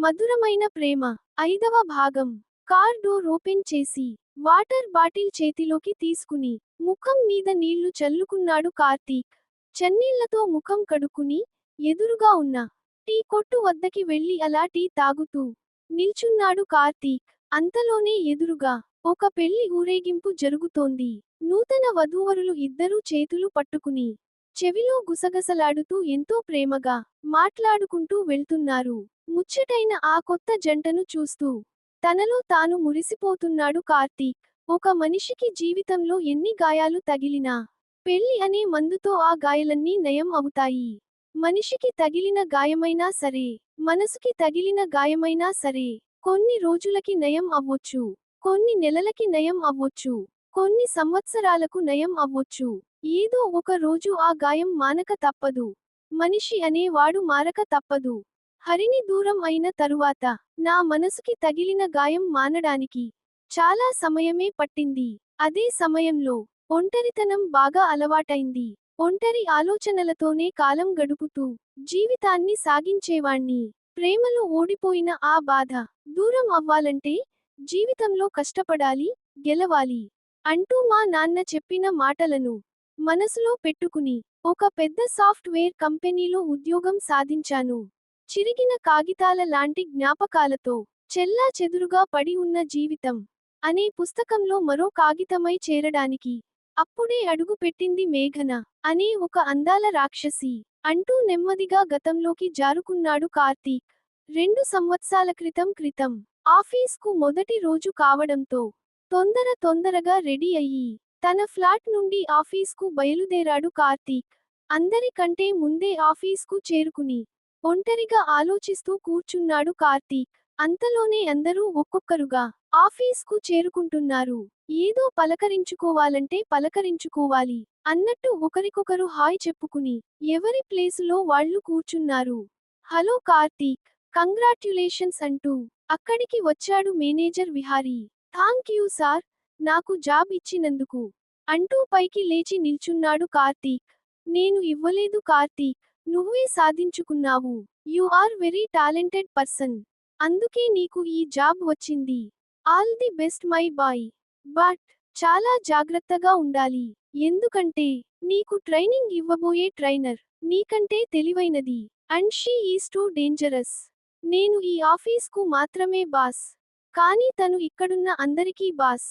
మధురమైన ప్రేమ 5వ భాగం. కార్ డోర్ ఓపెన్ చేసి వాటర్ బాటిల్ చేతిలోకి తీసుకుని ముఖం మీద నీళ్లు చల్లుకున్నాడు కార్తీక్. చన్నీళ్లతో ముఖం కడుక్కుని ఎదురుగా ఉన్న టీ కొట్టు వద్దకి వెళ్లి అలా టీ తాగుతూ నిల్చున్నాడు కార్తీక్. అంతలోనే ఎదురుగా ఒక పెళ్లి ఊరేగింపు జరుగుతోంది. నూతన వధూవరులు ఇద్దరూ చేతులు పట్టుకుని చెవిలో గుసగసలాడుతూ ఎంతో ప్రేమగా మాట్లాడుకుంటూ వెళ్తున్నారు. ముచ్చటైన ఆ కొత్త జంటను చూస్తూ తనలో తాను మురిసిపోతున్నాడు కార్తీక్. ఒక మనిషికి జీవితంలో ఎన్ని గాయాలు తగిలినా పెళ్లి అనే మందుతో ఆ గాయాలన్నీ నయం అవుతాయి. మనిషికి తగిలిన గాయమైనా సరే, మనసుకి తగిలిన గాయమైనా సరే, కొన్ని రోజులకి నయం అవ్వొచ్చు, కొన్ని నెలలకి నయం అవ్వొచ్చు, కొన్ని సంవత్సరాలకు నయం అవ్వొచ్చు. ఏదో ఒక రోజు ఆ గాయం మానక తప్పదు. మనిషి అనేవాడు మారక తప్పదు. హరిని దూరం అయిన తరువాత నా మనసుకి తగిలిన గాయం మానడానికి చాలా సమయమే పట్టింది. అదే సమయంలో ఒంటరితనం బాగా అలవాటైంది. ఒంటరి ఆలోచనలతోనే కాలం గడుపుతూ జీవితాన్ని సాగించేవాణ్ణి. ప్రేమలో ఓడిపోయిన ఆ బాధ దూరం అవ్వాలంటే జీవితంలో కష్టపడాలి, గెలవాలి అంటూ మా నాన్న చెప్పిన మాటలను మనసులో పెట్టుకుని ఒక పెద్ద సాఫ్ట్వేర్ కంపెనీలో ఉద్యోగం సాధించాను. చిరిగిన కాగితాల లాంటి జ్ఞాపకాలతో చెల్లా చెదురుగా పడి ఉన్న జీవితం అనే పుస్తకంలో మరో కాగితమై చేరడానికి అప్పుడే అడుగు పెట్టింది మేఘన అనే ఒక అందాల రాక్షసి అంటూ నెమ్మదిగా గతంలోకి జారుకున్నాడు కార్తీక్. 2 సంవత్సరాల క్రితం ఆఫీస్కు మొదటి రోజు కావడంతో తొందరగా రెడీ అయ్యి తన ఫ్లాట్ నుండి ఆఫీస్కు బయలుదేరాడు కార్తీక్. అందరికంటే ముందే ఆఫీస్కు చేరుకుని ఒంటరిగా ఆలోచిస్తూ కూర్చున్నాడు కార్తీక్. అంతలోనే అందరూ ఒక్కొక్కరుగా ఆఫీస్కు చేరుకుంటున్నారు. ఏదో పలకరించుకోవాలంటే పలకరించుకోవాలి అన్నట్టు ఒకరికొకరు హాయ్ చెప్పుకుని ఎవరి ప్లేసులో వాళ్ళు కూర్చున్నారు. హలో కార్తీక్, కంగ్రాట్యులేషన్స్ అంటూ అక్కడికి వచ్చాడు manager Vihari. Thank you sir, నాకు జాబ్ ఇచ్చినందుకు అంటూ పైకి లేచి నిల్చున్నాడు కార్తీక్. నేను ఇవ్వలేదు కార్తీక్, నువ్వే సాధించుకున్నావు. You are very talented person. అందుకే నీకు ఈ జాబ్ వచ్చింది. All the best my boy. But చాలా జాగ్రత్తగా ఉండాలి. ఎందుకంటే నీకు ట్రైనింగ్ ఇవ్వబోయే ట్రైనర్ నీకంటే తెలివైనది. And she is too dangerous. నేను ఈ ఆఫీస్కు మాత్రమే బాస్, కానీ తను ఇక్కడున్న అందరికీ బాస్.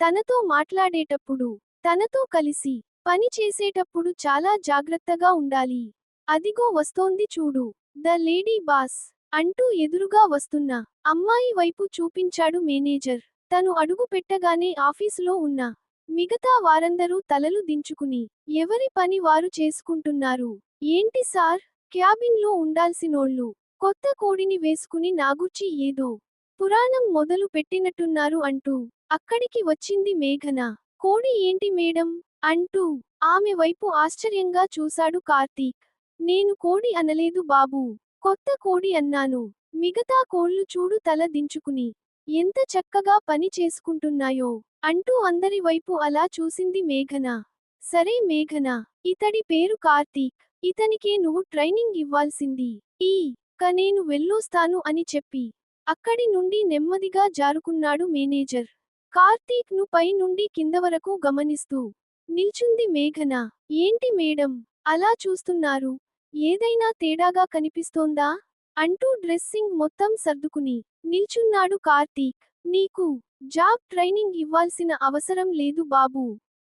తనతో మాట్లాడేటప్పుడు, తనతో కలిసి పని చేసేటప్పుడు చాలా జాగ్రత్తగా ఉండాలి. అదిగో వస్తోంది చూడు, ద లేడీ బాస్ అంటూ ఎదురుగా వస్తున్న అమ్మాయి వైపు చూపించాడు మేనేజర్. తను అడుగు పెట్టగానే ఆఫీసులో ఉన్న మిగతా వారందరూ తలలు దించుకుని ఎవరి పని వారు చేసుకుంటున్నారు. ఏంటి సార్, క్యాబిన్లో ఉండాల్సినోళ్ళు కొత్త కోడిని వేసుకుని నాగుర్చి ఏదో పురాణం మొదలు పెట్టినట్టున్నారు అంటూ అక్కడికి వచ్చింది మేఘన. కోడి ఏంటి మేడం అంటూ ఆమె వైపు ఆశ్చర్యంగా చూశాడు కార్తీక్. నేను కోడి అనలేదు బాబూ, కొత్త కోడి అన్నాను. మిగతా కోళ్లు చూడు తల దించుకుని ఎంత చక్కగా పని చేసుకుంటున్నాయో అంటూ అందరి వైపు అలా చూసింది మేఘన. సరే మేఘన, ఇతడి పేరు కార్తీక్, ఇతనికే నువ్వు ట్రైనింగ్ ఇవ్వాల్సింది. నేను వెళ్ళొస్తాను అని చెప్పి అక్కడి నుండి నెమ్మదిగా జారుకున్నాడు మేనేజర్. కార్తీక్ ను పై నుండి కింద వరకు గమనిస్తూ నిల్చుంది మేఘన. ఏంటి మేడం అలా చూస్తున్నారు, ఏదైనా తేడాగా కనిపిస్తోందా అంటూ డ్రెస్సింగ్ మొత్తం సర్దుకుని నిల్చున్నాడు కార్తీక్. నీకు జాబ్ ట్రైనింగ్ ఇవ్వాల్సిన అవసరం లేదు బాబూ,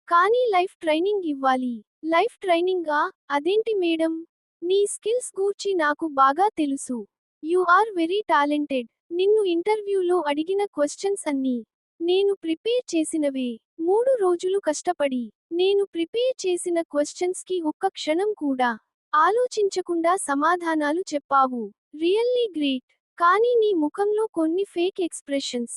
కానీ లైఫ్ ట్రైనింగ్ ఇవ్వాలి. లైఫ్ ట్రైనింగా? అదేంటి మేడం, నీ స్కిల్స్ గూర్చి నాకు బాగా తెలుసు. You are very talented. నిన్ను ఇంటర్వ్యూలో అడిగిన క్వశ్చన్స్ అన్నీ నేను ప్రిపేర్ చేసినవే. 3 రోజులు కష్టపడి నేను ప్రిపేర్ చేసిన క్వశ్చన్స్ కి ఒక్క క్షణం కూడా ఆలోచించకుండా సమాధానాలు చెప్పావు. Really great. కానీ నీ ముఖంలో కొన్ని ఫేక్ ఎక్స్ప్రెషన్స్,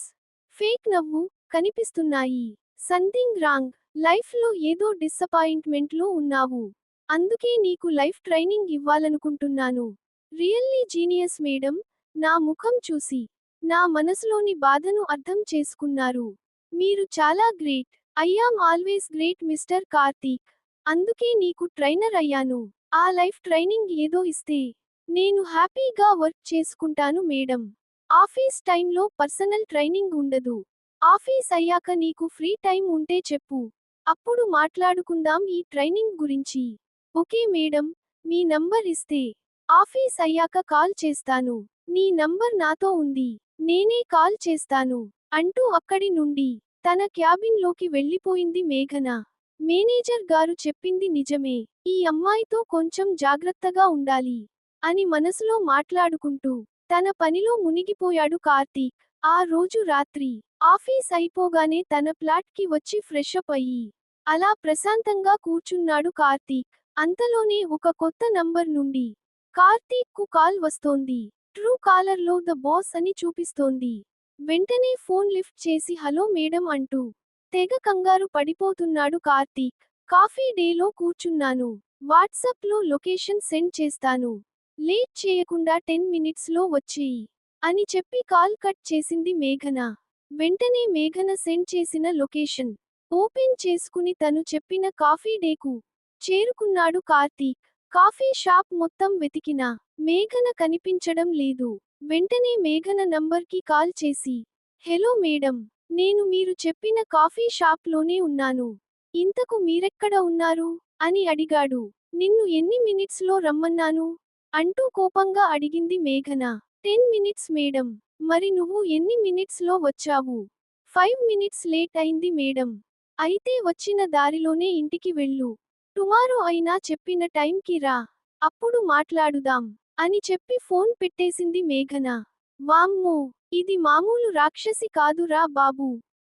ఫేక్ నవ్వు కనిపిస్తున్నాయి. Something wrong. లైఫ్ లో ఏదో డిసప్పాయింట్మెంట్ లో ఉన్నావు. అందుకే నీకు లైఫ్ ట్రైనింగ్ ఇవ్వాలనుకుంటున్నాను. Really genius madam. నా ముఖం చూసి నా మనసులోని బాధను అర్థం చేసుకున్నారు. మీరు చాలా great. I'm always great mister Karthik. అందుకే నీకు ట్రైనర్ అయ్యాను. ఆ లైఫ్ ట్రైనింగ్ ఏదో ఇస్తే నేను హ్యాపీగా వర్క్ చేసుకుంటాను మేడం. ఆఫీస్ టైంలో పర్సనల్ ట్రైనింగ్ ఉండదు. ఆఫీస్ అయ్యాక నీకు ఫ్రీ టైం ఉంటే చెప్పు. అప్పుడు మాట్లాడుకుందాం ఈ ట్రైనింగ్ గురించి. ఓకే మేడం, మీ నంబర్ ఇస్తే ఆఫీస్ అయ్యాక కాల్ చేస్తాను. నీ నంబర్ నాతో ఉంది. నేనే కాల్ చేస్తాను అంటూ అక్కడి నుండి తన క్యాబిన్ లోకి వెళ్ళిపోయింది మేఘన. మేనేజర్ గారు చెప్పింది నిజమే. ఈ అమ్మాయితో కొంచెం జాగ్రత్తగా ఉండాలి అని మనసులో మాట్లాడుకుంటూ తన పనిలో మునిగిపోయాడు కార్తీక్. ఆ రోజు రాత్రి ఆఫీస్ అయిపోగానే తన ఫ్లాట్ కి వచ్చి ఫ్రెషప్ అయ్యి అలా ప్రశాంతంగా కూర్చున్నాడు కార్తీక్. అంతలోనే ఒక కొత్త నంబర్ నుండి కార్తీక్ కు కాల్ వస్తోంది. ట్రూ కాలర్ లో ద బాస్ అని చూపిస్తోంది. వెంటనే ఫోన్ లిఫ్ట్ చేసి హలో మేడం అంటూ తెగ కంగారు పడిపోతున్నాడు కార్తీక్. కాఫీ డేలో కూర్చున్నాను. వాట్సాప్ లో లొకేషన్ సెండ్ చేస్తాను. లేట్ చేయకుండా 10 మినిట్స్ లో వచ్చేయి అని చెప్పి కాల్ కట్ చేసింది మేఘన. వెంటనే మేఘన సెండ్ చేసిన లొకేషన్ ఓపెన్ చేసుకుని తను చెప్పిన కాఫీ డేకు చేరుకున్నాడు కార్తీక్. కాఫీ షాప్ మొత్తం వెతికినా మేఘన కనిపించడం లేదు. వెంటనే మేఘన నంబర్కి కాల్ చేసి హలో మేడం, నేను మీరు చెప్పిన కాఫీ షాప్ లోనే ఉన్నాను. ఇంతకు మీరెక్కడ ఉన్నారు అని అడిగాడు. నిన్ను ఎన్ని మినిట్స్ లో రమ్మన్నాను అంటూ కోపంగా అడిగింది మేఘన. 10 మినిట్స్ మేడం. మరి నువ్వు ఎన్ని మినిట్స్ లో వచ్చావు? 5 మినిట్స్ లేట్ అయింది మేడం. అయితే వచ్చిన దారిలోనే ఇంటికి వెళ్ళు. టుమారో అయినా చెప్పిన టైంకి రా. అప్పుడు మాట్లాడుదాం అని చెప్పి ఫోన్ పెట్టేసింది మేఘన. వామ్మో, ఇది మామూలు రాక్షసి కాదురా బాబు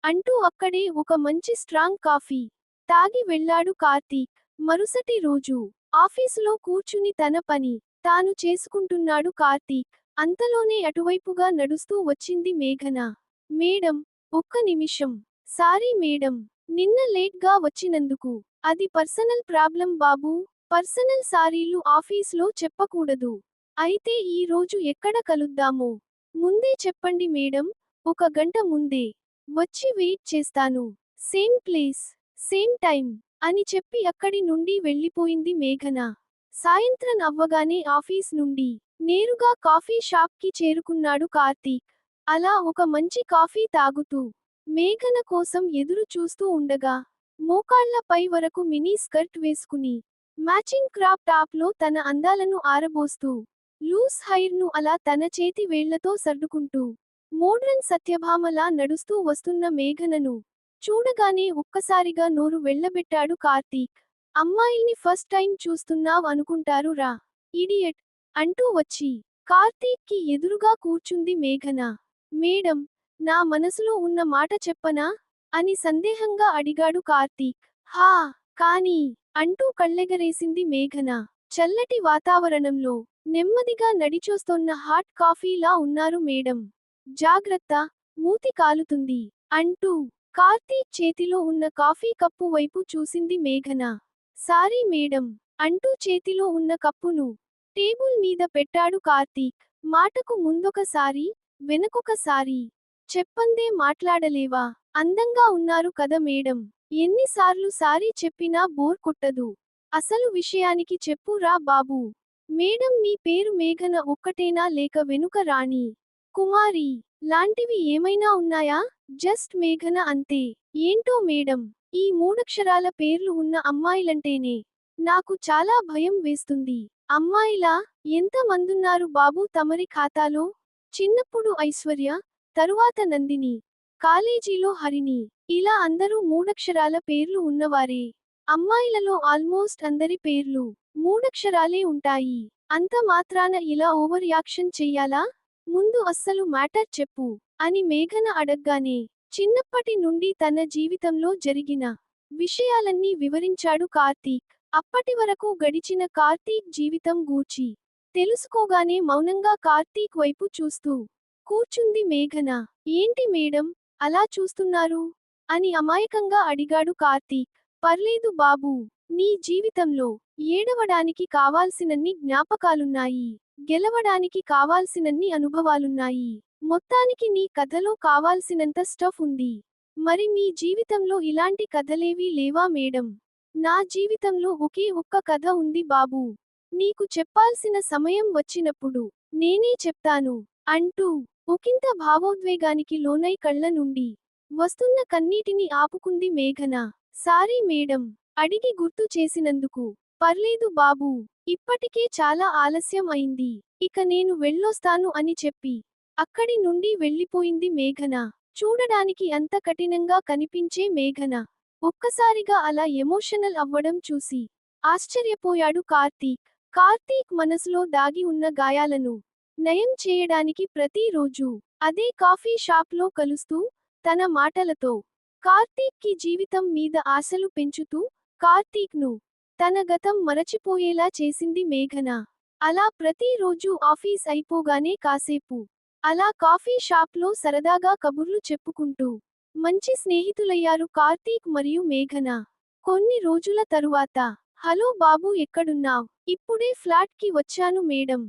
అంటూ అక్కడే ఒక మంచి స్ట్రాంగ్ కాఫీ తాగి వెళ్ళాడు కార్తీక్. మరుసటి రోజు ఆఫీసులో కూర్చుని తన పని తాను చేసుకుంటున్నాడు కార్తీక్. అంతలోనే అటువైపుగా నడుస్తూ వచ్చింది మేఘన. మేడం, ఒక్క నిమిషం. సారీ మేడం, నిన్న లేట్ గా వచ్చినందుకు. అది పర్సనల్ ప్రాబ్లం బాబూ. పర్సనల్ సారీలు ఆఫీస్లో చెప్పకూడదు. అయితే ఈ రోజు ఎక్కడ కలుద్దామో ముందే చెప్పండి మేడం. ఒక గంట ముందే వచ్చి వెయిట్ చేస్తాను. సేమ్ ప్లేస్, సేమ్ టైం అని చెప్పి అక్కడి నుండి వెళ్ళిపోయింది మేఘన. సాయంత్రం అవ్వగానే ఆఫీస్ నుండి నేరుగా కాఫీ షాప్ కి చేరుకున్నాడు కార్తీక్. అలా ఒక మంచి కాఫీ తాగుతూ మేఘన కోసం ఎదురు చూస్తూ ఉండగా మోకాళ్ల పై వరకు మినీ స్కర్ట్ వేసుకుని మ్యాచింగ్ క్రాప్ టాప్ లో తన అందాలను ఆరబోస్తూ లూస్ హైర్ ను అలా తన చేతి వేళ్లతో సర్దుకుంటూ మోడ్రన్ సత్యభామలా నడుస్తూ వస్తున్న మేఘనను చూడగానే ఒక్కసారిగా నోరు వెళ్ళబెట్టాడు కార్తీక్. అమ్మాయిల్ని ఫస్ట్ టైం చూస్తున్నావ్ అనుకుంటారు రా, ఇడియట్ అంటూ వచ్చి కార్తీక్ కి ఎదురుగా కూర్చుంది మేఘన. మేడం, నా మనసులో ఉన్న మాట చెప్పనా అని సందేహంగా అడిగాడు కార్తీక్. హా, కానీ అంటూ కళ్ళెగరేసింది మేఘన. చల్లటి వాతావరణంలో నెమ్మదిగా నడిచొస్తోన్న హాట్ కాఫీలా ఉన్నారు మేడం. జాగ్రత్త, మూతి కాలుతుంది అంటూ కార్తీక్ చేతిలో ఉన్న కాఫీ కప్పు వైపు చూసింది మేఘన. సారీ మేడం అంటూ చేతిలో ఉన్న కప్పును టేబుల్ మీద పెట్టాడు కార్తీక్. మాటకు ముందొకసారి, వెనకొకసారి చెప్పందే మాట్లాడలేవా? అందంగా ఉన్నారు కదా మేడం. ఎన్నిసార్లు సారీ చెప్పినా బోర్ కొట్టదు. అసలు విషయానికి చెప్పు రా బాబూ. మేడం, మీ పేరు మేఘన ఒక్కటేనా లేక వెనుక రాణి, కుమారి లాంటివి ఏమైనా ఉన్నాయా? జస్ట్ మేఘన అంతే. ఏంటో మేడం, ఈ మూడక్షరాల పేర్లు ఉన్న అమ్మాయిలంటేనే నాకు చాలా భయం వేస్తుంది. అమ్మాయిలా? ఎంత మందున్నారు బాబూ తమరి ఖాతాలో? చిన్నప్పుడు ఐశ్వర్య, తరువాత నందిని, కాలేజీలో హరిణి, ఇలా అందరూ మూడక్షరాల పేర్లు ఉన్నవారే. అమ్మాయిలలో ఆల్మోస్ట్ అందరి పేర్లు మూడక్షరాలే ఉంటాయి. అంత మాత్రాన ఇలా ఓవర్ యాక్షన్ చెయ్యాలా? ముందు అస్సలు మ్యాటర్ చెప్పు అని మేఘన అడగ్గానే చిన్నప్పటి నుండి తన జీవితంలో జరిగిన విషయాలన్నీ వివరించాడు కార్తీక్. అప్పటి వరకు గడిచిన కార్తీక్ జీవితం గూర్చి తెలుసుకోగానే మౌనంగా కార్తీక్ వైపు చూస్తూ కూర్చుంది మేఘన. ఏంటి మేడం, అలా చూస్తున్నారు అని అమాయకంగా అడిగాడు కార్తీక్. పర్లేదు బాబూ, నీ జీవితంలో ఏడవడానికి కావాల్సినన్ని జ్ఞాపకాలున్నాయి, గెలవడానికి కావాల్సినన్ని అనుభవాలున్నాయి. మొత్తానికి నీ కథలో కావాల్సినంత స్టఫ్ ఉంది. మరి మీ జీవితంలో ఇలాంటి కథలేవీ లేవా మేడం? నా జీవితంలో ఒకే ఒక్క కథ ఉంది బాబూ. నీకు చెప్పాల్సిన సమయం వచ్చినప్పుడు నేనే చెప్తాను అంటూ ఒకింత భావోద్వేగానికి లోనై కళ్ళ నుండి వస్తున్న కన్నీటిని ఆపుకుంది మేఘన. సారీ మేడం, అడిగి గుర్తు చేసినందుకు. పర్లేదు బాబూ, ఇప్పటికే చాలా ఆలస్యం అయింది. ఇక నేను వెళ్ళొస్తాను అని చెప్పి అక్కడి నుండి వెళ్ళిపోయింది మేఘన. చూడడానికి అంత కఠినంగా కనిపించే మేఘన ఒక్కసారిగా అలా ఎమోషనల్ అవ్వడం చూసి ఆశ్చర్యపోయాడు కార్తీక్. కార్తీక్ మనసులో దాగి ఉన్న గాయాలను నయం చేయడానికి ప్రతిరోజూ అదే కాఫీ షాప్లో కలుస్తూ తన మాటలతో కార్తీక్ కి జీవితం మీద ఆశలు పెంచుతూ కార్తీక్ ను తన గతం మరచిపోయేలా చేసింది మేఘన. అలా ప్రతిరోజూ ఆఫీస్ అయిపోగానే కాసేపు అలా కాఫీ షాప్లో సరదాగా కబుర్లు చెప్పుకుంటూ మంచి స్నేహితులయ్యారు కార్తీక్ మరియు మేఘన. కొన్ని రోజుల తరువాత, హలో బాబూ, ఎక్కడున్నావ్? ఇప్పుడే ఫ్లాట్ కి వచ్చాను మేడం.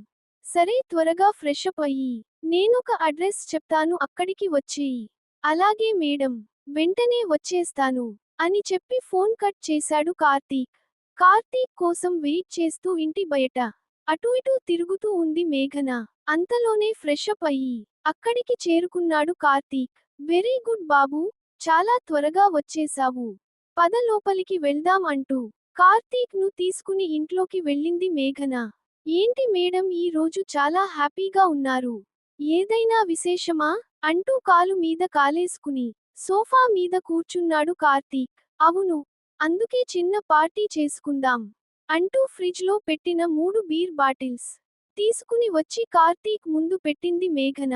సరే, త్వరగా ఫ్రెషప్ అయ్యి నేనొక అడ్రస్ చెప్తాను, అక్కడికి వచ్చేయి. అలాగే మేడం, వెంటనే వచ్చేస్తాను అని చెప్పి ఫోన్ కట్ చేశాడు కార్తీక్. కార్తీక్ కోసం వెయిట్ చేస్తూ ఇంటి బయట అటూ ఇటూ తిరుగుతూ ఉంది మేఘన. అంతలోనే ఫ్రెషప్ అయ్యి అక్కడికి చేరుకున్నాడు కార్తీక్. వెరీ గుడ్ బాబూ, చాలా త్వరగా వచ్చేశావు. పద లోపలికి వెళ్దాం అంటూ కార్తీక్ ను తీసుకుని ఇంట్లోకి వెళ్ళింది మేఘన. ఏంటి మేడం, ఈ రోజు చాలా హ్యాపీగా ఉన్నారు. ఏదైనా విశేషమా అంటూ కాలు మీద కాలేసుకుని సోఫా మీద కూర్చున్నాడు కార్తీక్. అవును, అందుకే చిన్న పార్టీ చేసుకుందాం అంటూ ఫ్రిడ్జ్ లో పెట్టిన 3 బీర్ బాటిల్స్ తీసుకుని వచ్చి కార్తీక్ ముందు పెట్టింది మేఘన.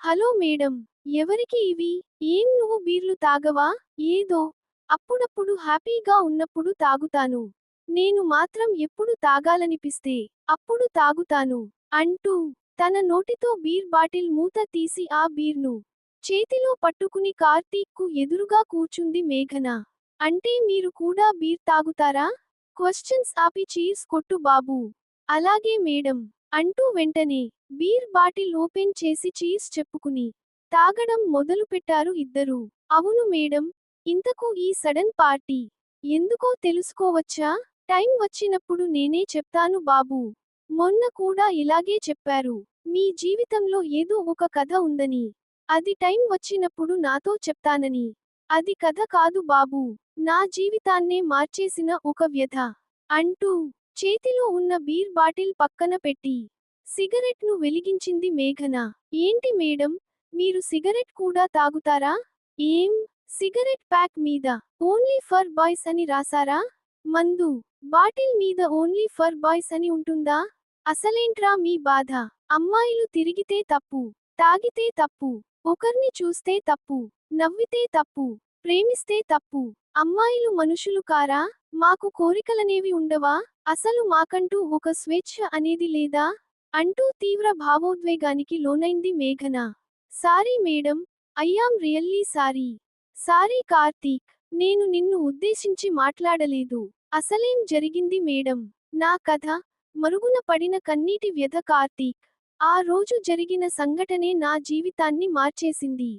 హలో మేడం, ఎవరికి ఇవి? ఏం, నువ్వు బీర్లు తాగవా? ఏదో అప్పుడప్పుడు హ్యాపీగా ఉన్నప్పుడు తాగుతాను. నేను మాత్రం ఎప్పుడు తాగాలనిపిస్తే అప్పుడు తాగుతాను అంటూ తన నోటితో బీర్ బాటిల్ మూత తీసి ఆ బీర్ను చేతిలో పట్టుకుని కార్తీక్ కు ఎదురుగా కూర్చుంది మేఘన. అంటే మీరు కూడా బీర్ తాగుతారా? క్వశ్చన్స్ ఆపి చీర్స్ కొట్టు బాబూ. అలాగే మేడం అంటూ వెంటనే బీర్ బాటిల్ ఓపెన్ చేసి చీర్స్ చెప్పుకుని తాగడం మొదలుపెట్టారు ఇద్దరూ. అవును మేడం, ఇంతకు ఈ సడన్ పార్టీ ఎందుకో తెలుసుకోవచ్చా? టైం వచ్చినప్పుడు నేనే చెప్తాను బాబూ. మొన్న కూడా ఇలాగే చెప్పారు. మీ జీవితంలో ఏదో ఒక కథ ఉందని, అది టైం వచ్చినప్పుడు నాతో చెప్తానని. అది కథ కాదు బాబూ, నా జీవితాన్నే మార్చేసిన ఒక వ్యధ అంటూ చేతిలో ఉన్న బీర్ బాటిల్ పక్కన పెట్టి సిగరెట్ ను వెలిగించింది మేఘన. ఏంటి మేడం, మీరు సిగరెట్ కూడా తాగుతారా? ఏం, సిగరెట్ ప్యాక్ మీద ఓన్లీ ఫర్ బాయ్స్ అని రాసారా? మందు బాటిల్ మీద ఓన్లీ ఫర్ బాయ్స్ అని ఉంటుందా? అసలేంట్రా మీ బాధ? అమ్మాయిలు తిరిగితే తప్పు, తాగితే తప్పు, ఒకర్ని చూస్తే తప్పు, నవ్వితే తప్పు, ప్రేమిస్తే తప్పు. అమ్మాయిలు మనుషులు కారా? మాకు కోరికలనేవి ఉండవా? అసలు మాకంటూ ఒక స్వేచ్ఛ అనేది లేదా? అంటూ తీవ్ర భావోద్వేగానికి లోనైంది మేఘన. Sorry madam, I'm really sorry. Sorry Karthik, నేను నిన్ను ఉద్దేశించి మాట్లాడలేదు. అసలేం జరిగింది మేడం? నా కథ మరుగున పడిన కన్నీటి వ్యధ కార్తీక్. ఆ రోజు జరిగిన సంఘటనే నా జీవితాన్ని మార్చేసింది.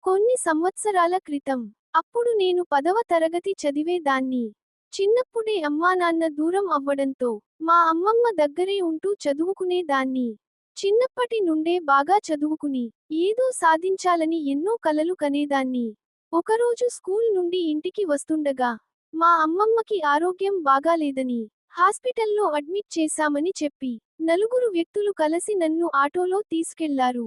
కొన్ని సంవత్సరాల క్రితం, అప్పుడు నేను 10వ తరగతి చదివేదాన్ని. చిన్నప్పుడే అమ్మానాన్న దూరం అవ్వడంతో మా అమ్మమ్మ దగ్గరే ఉంటూ చదువుకునేదాన్ని. చిన్నప్పటి నుండే బాగా చదువుకుని ఏదో సాధించాలని ఎన్నో కలలు కనేదాన్ని. ఒకరోజు స్కూల్ నుండి ఇంటికి వస్తుండగా మా అమ్మమ్మకి ఆరోగ్యం బాగాలేదని హాస్పిటల్లో అడ్మిట్ చేశామని చెప్పి నలుగురు వ్యక్తులు కలిసి నన్ను ఆటోలో తీసుకెళ్లారు.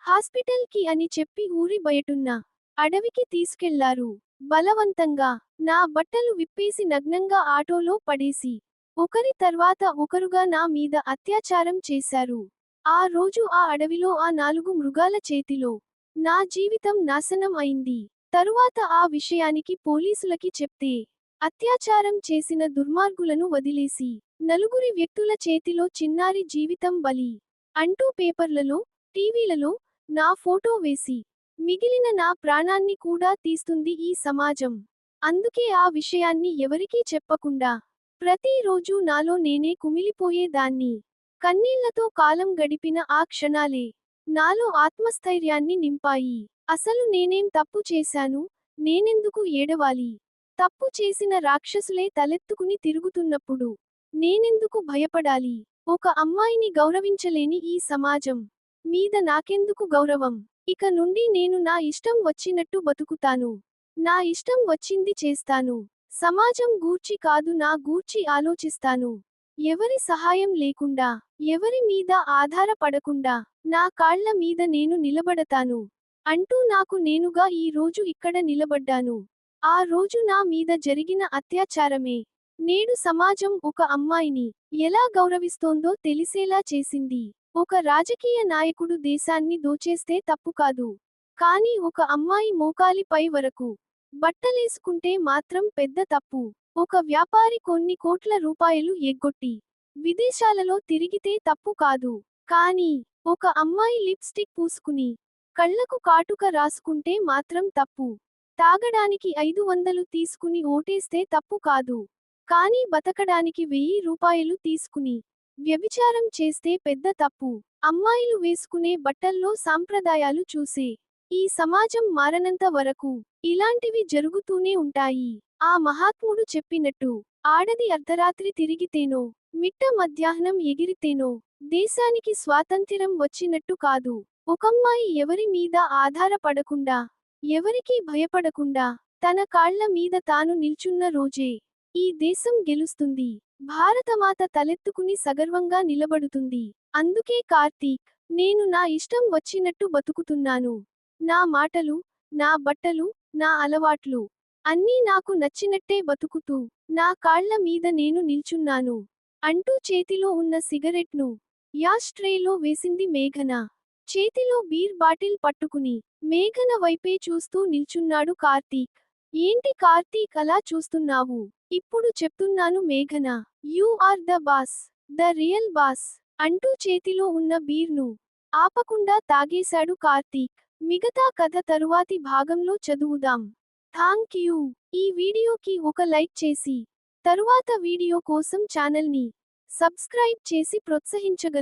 హాస్పిటల్ కి అని చెప్పి ఊరి బయటున్న అడవికి తీసుకెళ్లారు. బలవంతంగా నా బట్టలు విప్పేసి నగ్నంగా ఆటోలో పడేసి ఒకరి తర్వాత ఒకరుగా నా మీద అత్యాచారం చేశారు. ఆ రోజు ఆ అడవిలో ఆ 4 మృగాల చేతిలో నా జీవితం నాశనం అయింది. తరువాత ఆ విషయానికి పోలీసులకి చెప్తే అత్యాచారం చేసిన దుర్మార్గులను వదిలేసి నలుగురి వ్యక్తుల చేతిలో చిన్నారి జీవితం బలి అంటూ పేపర్లలో, టీవీలలో నా ఫోటో వేసి మిగిలిన నా ప్రాణాన్ని కూడా తీస్తుంది ఈ సమాజం. అందుకే ఆ విషయాన్ని ఎవరికీ చెప్పకుండా ప్రతిరోజూ నాలో నేనే కుమిలిపోయేదాన్ని. కన్నీళ్లతో కాలం గడిపిన ఆ క్షణాలే నాలో ఆత్మస్థైర్యాన్ని నింపాయి. అసలు నేనేం తప్పు చేశాను? నేనెందుకు ఏడవాలి? తప్పు చేసిన రాక్షసులే తలెత్తుకుని తిరుగుతున్నప్పుడు నేనెందుకు భయపడాలి? ఒక అమ్మాయిని గౌరవించలేని ఈ సమాజం మీద నాకెందుకు గౌరవం? ఇక నుండి నేను నా ఇష్టం వచ్చినట్టు బతుకుతాను. నా ఇష్టం వచ్చింది చేస్తాను. సమాజం గూర్చి కాదు నా గూర్చి ఆలోచిస్తాను. ఎవరి సహాయం లేకుండా, ఎవరి మీద ఆధారపడకుండా, నా కాళ్ల మీద నేను నిలబడతాను. అంటూ నాకు నేనుగా ఈ రోజు ఇక్కడ నిలబడ్డాను. ఆ రోజు నా మీద జరిగిన అత్యాచారమే నేడు సమాజం ఒక అమ్మాయిని ఎలా గౌరవిస్తోందో తెలిసేలా చేసింది. ఒక రాజకీయ నాయకుడు దేశాన్ని దోచేస్తే తప్పు కాదు. కానీ ఒక అమ్మాయి మోకాలి పై వరకు బట్టలేసుకుంటే మాత్రం పెద్ద తప్పు. ఒక వ్యాపారి కొన్ని కోట్ల రూపాయలు ఎగ్గొట్టి విదేశాలలో తిరిగితే తప్పు కాదు. కానీ ఒక అమ్మాయి లిప్స్టిక్ పూసుకుని కళ్లకు కాటుక రాసుకుంటే మాత్రం తప్పు. తాగడానికి 500 తీసుకుని ఓటేస్తే తప్పు కాదు. కానీ బతకడానికి 1000 రూపాయలు తీసుకుని వ్యభిచారం చేస్తే పెద్ద తప్పు. అమ్మాయిలు వేసుకునే బట్టల్లో సాంప్రదాయాలు చూసే ఈ సమాజం మారనంత వరకు ఇలాంటివి జరుగుతూనే ఉంటాయి. ఆ మహాత్ముడు చెప్పినట్టు ఆడది అర్ధరాత్రి తిరిగితేనో, మిట్ట మధ్యాహ్నం ఎగిరితేనో దేశానికి స్వాతంత్ర్యం వచ్చినట్టు కాదు. ఒకమ్మాయి ఎవరి మీద ఆధారపడకుండా, ఎవరికీ భయపడకుండా, తన కాళ్ల మీద తాను నిల్చున్న రోజే ఈ దేశం గెలుస్తుంది. భారతమాత తలెత్తుకుని సగర్వంగా నిలబడుతుంది. అందుకే కార్తీక్, నేను నా ఇష్టం వచ్చినట్టు బతుకుతున్నాను. నా మాటలు, నా బట్టలు, నా అలవాట్లు అన్నీ నాకు నచ్చినట్టే బతుకుతూ, నా కాళ్ల మీద నేను నిల్చున్నాను. అంటూ చేతిలో ఉన్న సిగరెట్ను యాష్ ట్రేలో వేసింది మేఘన. చేతిలో బీర్ బాటిల్ పట్టుకుని మేఘన వైపే చూస్తూ నిల్చున్నాడు కార్తీక్. ఏంటి కార్తీక్ అలా చూస్తున్నావు? ఇప్పుడు చెప్తున్నాను మేఘన. You are the boss. The real boss. అంటూ చేతిలో ఉన్న బీర్ను ఆపకుండా తాగేశాడు కార్తీక్. మిగతా కథ తరువాతి భాగంలో చదువుదాం. Thank you. ఈ వీడియోకి ఒక లైక్ చేసి తరువాత వీడియో కోసం ఛానల్ని సబ్స్క్రైబ్ చేసి ప్రోత్సహించగలరు.